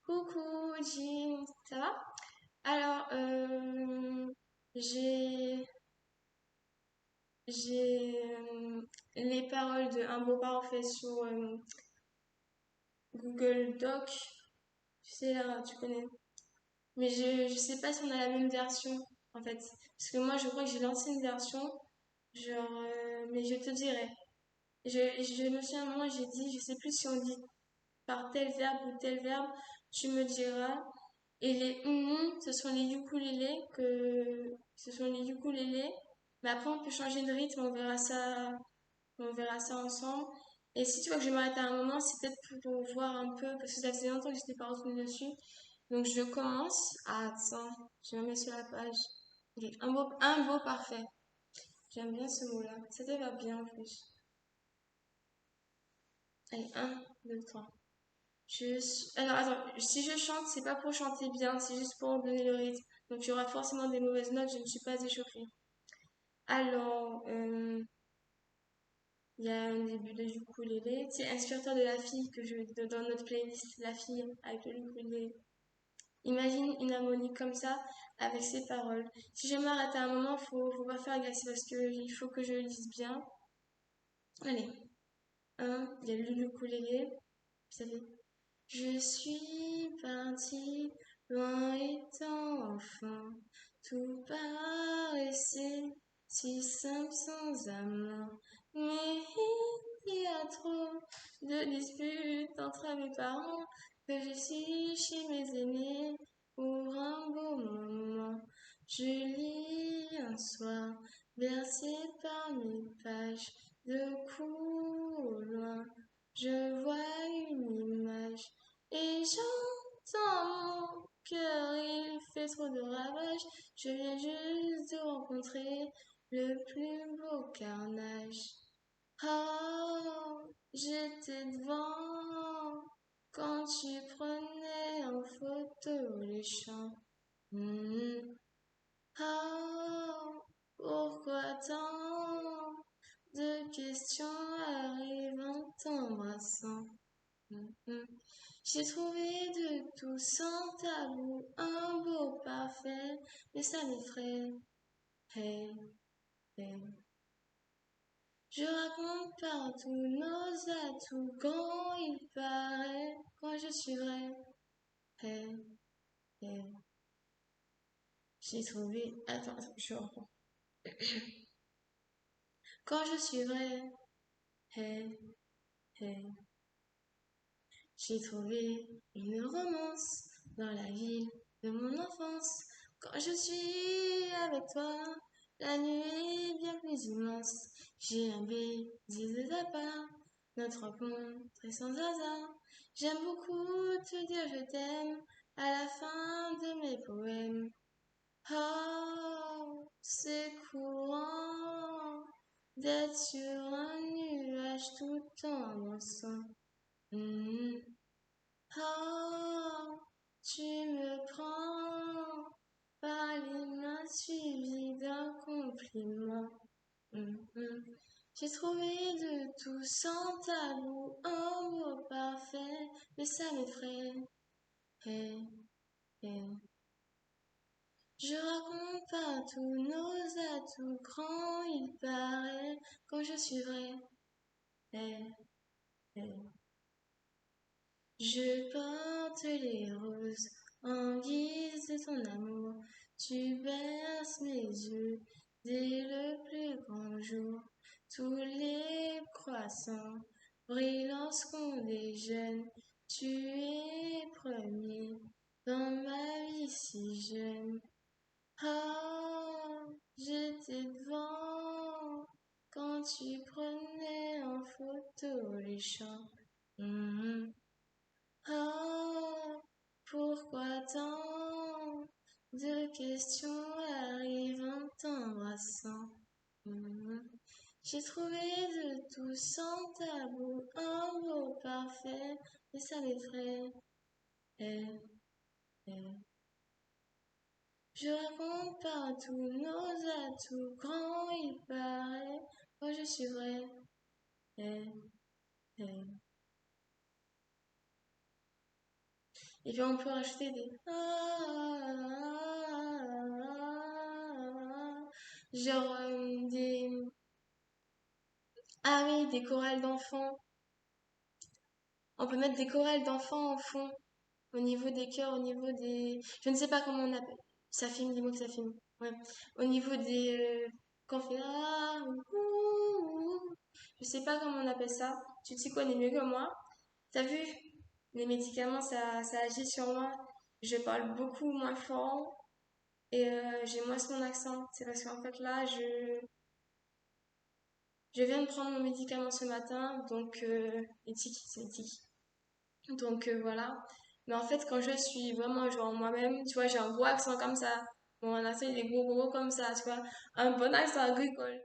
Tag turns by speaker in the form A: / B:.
A: Coucou Jim, ça va? Alors, j'ai les paroles de Un beau parfait sur Google Doc, tu sais là, tu connais. Mais je sais pas si on a la même version en fait. Parce que moi je crois que j'ai l'ancienne version, mais je te dirai. Je me souviens à un moment, j'ai dit, je sais plus si on dit par tel verbe ou tel verbe, tu me diras. Et les ce sont les ukulélés. Mais après, on peut changer de rythme, on verra ça ensemble. Et si tu vois que je vais m'arrêter à un moment, c'est peut-être pour voir un peu, parce que ça faisait longtemps que j'étais pas revenue dessus. Donc, je commence. Ah, attends, je me mets sur la page. Ok, un beau parfait. J'aime bien ce mot-là. Ça te va bien en plus. Allez, un, deux, trois. Alors, attends, si je chante, c'est pas pour chanter bien, c'est juste pour donner le rythme. Donc, il y aura forcément des mauvaises notes, je ne suis pas échauffée. Alors, il y a un début de ukulélé. C'est inspirateur de la fille dans notre playlist, la fille avec le ukulélé. Imagine une harmonie comme ça, avec ses paroles. Si je m'arrête à un moment, faut pas faire gaffe parce que il faut que je lise bien. Allez, il y a le ukulélé. Ça fait Je suis partie loin étant enfant, tout paraissait si simple sans amour. Mais il y a trop de disputes entre mes parents que je suis chez mes aînés pour un beau moment. Je lis un soir, bercé par mes pages de coups au loin. Je vois une image et j'entends mon cœur, il fait trop de ravages. Je viens juste de rencontrer le plus beau carnage. Oh, j'étais devant quand tu prenais en photo les champs. Hmm. Oh, pourquoi tant de questions arrivent en t'embrassant? Mhm. J'ai trouvé de tout sans tabou un beau parfait, mais ça m'effraie. Hey, hey. Je raconte partout nos atouts quand il paraît, quand je suis vrai. Hey, hey. J'ai trouvé. Attends, je reprends. Quand je suis vrai. Hey, hey. J'ai trouvé une romance dans la ville de mon enfance. Quand je suis avec toi, la nuit est bien plus immense. J'ai un baiser de ta part, notre rencontre est sans hasard. J'aime beaucoup te dire je t'aime à la fin de mes poèmes. Oh, c'est courant d'être sur un nuage tout en dansant. Hmm. Oh, tu me prends par les mains suivies d'un compliment. Mhm. J'ai trouvé de tout sans tabou un mot parfait, mais ça m'effraie. Hey, hey. Je raconte partout nos atouts, grand il paraît, quand je suis vrai. Hey, hey. Je porte les roses en guise de ton amour. Tu berces mes yeux dès le plus grand jour. Tous les croissants brillent lorsqu'on déjeune. Tu es premier dans ma vie si jeune. Oh, j'étais devant quand tu prenais en photo les champs. Mhm. Oh, pourquoi tant de questions arrivent en t'embrassant? Mhm. J'ai trouvé de tout sans tabou un mot parfait, mais ça m'effraie. Eh, eh. Je raconte partout nos atouts, grand il paraît, quand je suis vrai. Eh, eh. Et puis on peut rajouter des genre des ah oui, des chorales d'enfants. On peut mettre des chorales d'enfants en fond, au niveau des chœurs, au niveau des... Je ne sais pas comment on appelle. Ça filme, dis-moi que ça filme. Ouais. Au niveau des... quand on fait... Ah, ouh, ouh. Je sais pas comment on appelle ça. Tu t'y connais mieux que moi. T'as vu? Les médicaments, ça agit sur moi. Je parle beaucoup moins fort et j'ai moins mon accent. C'est parce qu'en fait là, je viens de prendre mon médicament ce matin, donc éthique, c'est éthique. Donc voilà. Mais en fait, quand je suis vraiment genre moi-même, tu vois, j'ai un gros accent comme ça. Bon, un accent, il est gros, gros comme ça, tu vois. Un bon accent agricole.